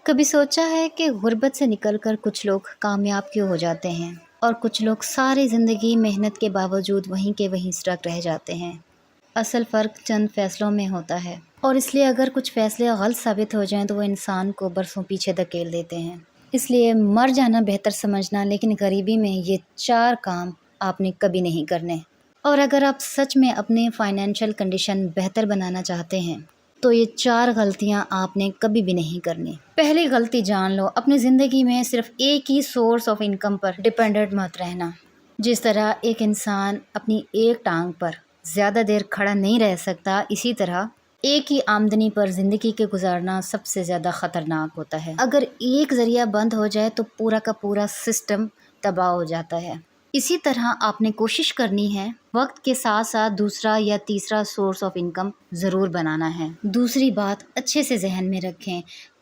کبھی سوچا ہے کہ غربت سے نکل کر کچھ لوگ کامیاب کیوں ہو جاتے ہیں اور کچھ لوگ ساری زندگی محنت کے باوجود وہیں کے وہیں اسٹک رہ جاتے ہیں؟ اصل فرق چند فیصلوں میں ہوتا ہے، اور اس لیے اگر کچھ فیصلے غلط ثابت ہو جائیں تو وہ انسان کو برسوں پیچھے دھکیل دیتے ہیں۔ اس لیے مر جانا بہتر سمجھنا، لیکن غریبی میں یہ 4 کام آپ نے کبھی نہیں کرنے۔ اور اگر آپ سچ میں اپنے فائنینشیل کنڈیشن بہتر بنانا چاہتے ہیں تو یہ 4 غلطیاں آپ نے کبھی بھی نہیں کرنی۔ پہلی غلطی جان لو، اپنی زندگی میں صرف ایک ہی سورس آف انکم پر ڈیپینڈنٹ مت رہنا۔ جس طرح ایک انسان اپنی ایک ٹانگ پر زیادہ دیر کھڑا نہیں رہ سکتا، اسی طرح ایک ہی آمدنی پر زندگی کے گزارنا سب سے زیادہ خطرناک ہوتا ہے۔ اگر ایک ذریعہ بند ہو جائے تو پورا کا پورا سسٹم تباہ ہو جاتا ہے۔ اسی طرح آپ نے کوشش کرنی ہے وقت کے ساتھ ساتھ دوسرا یا تیسرا سورس آف انکم ضرور بنانا ہے۔ دوسری بات اچھے سے ذہن میں رکھیں،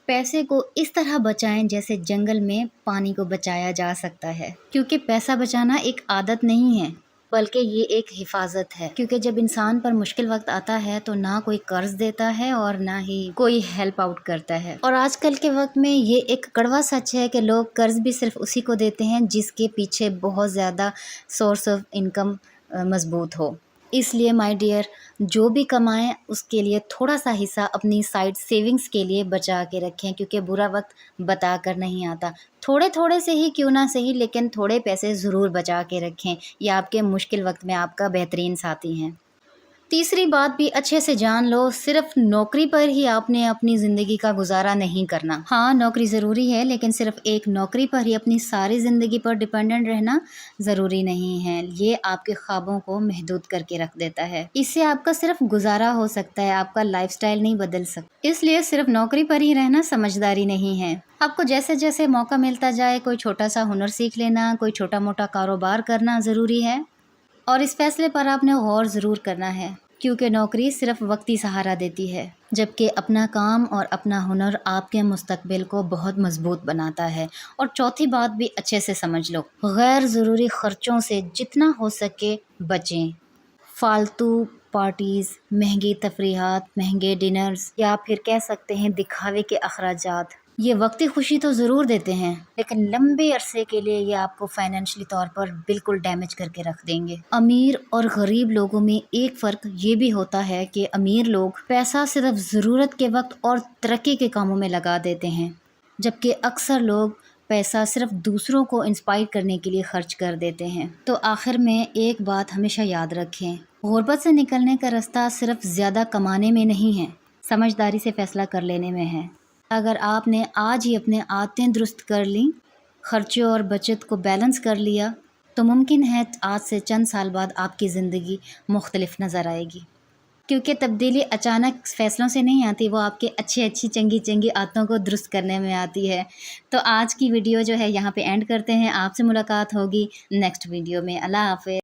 پیسے کو اس طرح بچائیں جیسے جنگل میں پانی کو بچایا جا سکتا ہے، کیونکہ پیسہ بچانا ایک عادت نہیں ہے بلکہ یہ ایک حفاظت ہے۔ کیونکہ جب انسان پر مشکل وقت آتا ہے تو نہ کوئی قرض دیتا ہے اور نہ ہی کوئی ہیلپ آؤٹ کرتا ہے۔ اور آج کل کے وقت میں یہ ایک کڑوا سچ ہے کہ لوگ قرض بھی صرف اسی کو دیتے ہیں جس کے پیچھے بہت زیادہ سورس آف انکم مضبوط ہو۔ اس لیے مائی ڈیئر، جو بھی کمائیں اس کے لیے تھوڑا سا حصہ اپنی سائڈ سیونگز کے لیے بچا کے رکھیں، کیونکہ برا وقت بتا کر نہیں آتا۔ تھوڑے تھوڑے سے ہی کیوں نہ صحیح، لیکن تھوڑے پیسے ضرور بچا کے رکھیں، یہ آپ کے مشکل وقت میں آپ کا بہترین ساتھی ہیں۔ تیسری بات بھی اچھے سے جان لو، صرف نوکری پر ہی آپ نے اپنی زندگی کا گزارا نہیں کرنا۔ ہاں، نوکری ضروری ہے، لیکن صرف ایک نوکری پر ہی اپنی ساری زندگی پر ڈیپینڈنٹ رہنا ضروری نہیں ہے۔ یہ آپ کے خوابوں کو محدود کر کے رکھ دیتا ہے۔ اس سے آپ کا صرف گزارا ہو سکتا ہے، آپ کا لائف سٹائل نہیں بدل سکتا۔ اس لیے صرف نوکری پر ہی رہنا سمجھداری نہیں ہے۔ آپ کو جیسے جیسے موقع ملتا جائے کوئی چھوٹا سا ہنر سیکھ لینا، کوئی چھوٹا موٹا کاروبار کرنا ضروری ہے، اور اس فیصلے پر آپ نے غور ضرور کرنا ہے، کیونکہ نوکری صرف وقتی سہارا دیتی ہے، جبکہ اپنا کام اور اپنا ہنر آپ کے مستقبل کو بہت مضبوط بناتا ہے۔ اور چوتھی بات بھی اچھے سے سمجھ لو، غیر ضروری خرچوں سے جتنا ہو سکے بچیں۔ فالتو پارٹیز، مہنگی تفریحات، مہنگے ڈنرز، یا پھر کہہ سکتے ہیں دکھاوے کے اخراجات، یہ وقتی خوشی تو ضرور دیتے ہیں، لیکن لمبے عرصے کے لیے یہ آپ کو فائنینشلی طور پر بالکل ڈیمیج کر کے رکھ دیں گے۔ امیر اور غریب لوگوں میں ایک فرق یہ بھی ہوتا ہے کہ امیر لوگ پیسہ صرف ضرورت کے وقت اور ترقی کے کاموں میں لگا دیتے ہیں، جبکہ اکثر لوگ پیسہ صرف دوسروں کو انسپائر کرنے کے لیے خرچ کر دیتے ہیں۔ تو آخر میں ایک بات ہمیشہ یاد رکھیں، غربت سے نکلنے کا رستہ صرف زیادہ کمانے میں نہیں ہے، سمجھداری سے فیصلہ کر لینے میں ہے۔ اگر آپ نے آج ہی اپنے عادتیں درست کر لیں، خرچے اور بچت کو بیلنس کر لیا، تو ممکن ہے آج سے چند سال بعد آپ کی زندگی مختلف نظر آئے گی۔ کیونکہ تبدیلی اچانک فیصلوں سے نہیں آتی، وہ آپ کے اچھی چنگی عادتوں کو درست کرنے میں آتی ہے۔ تو آج کی ویڈیو جو ہے یہاں پہ اینڈ کرتے ہیں، آپ سے ملاقات ہوگی نیکسٹ ویڈیو میں۔ اللہ حافظ۔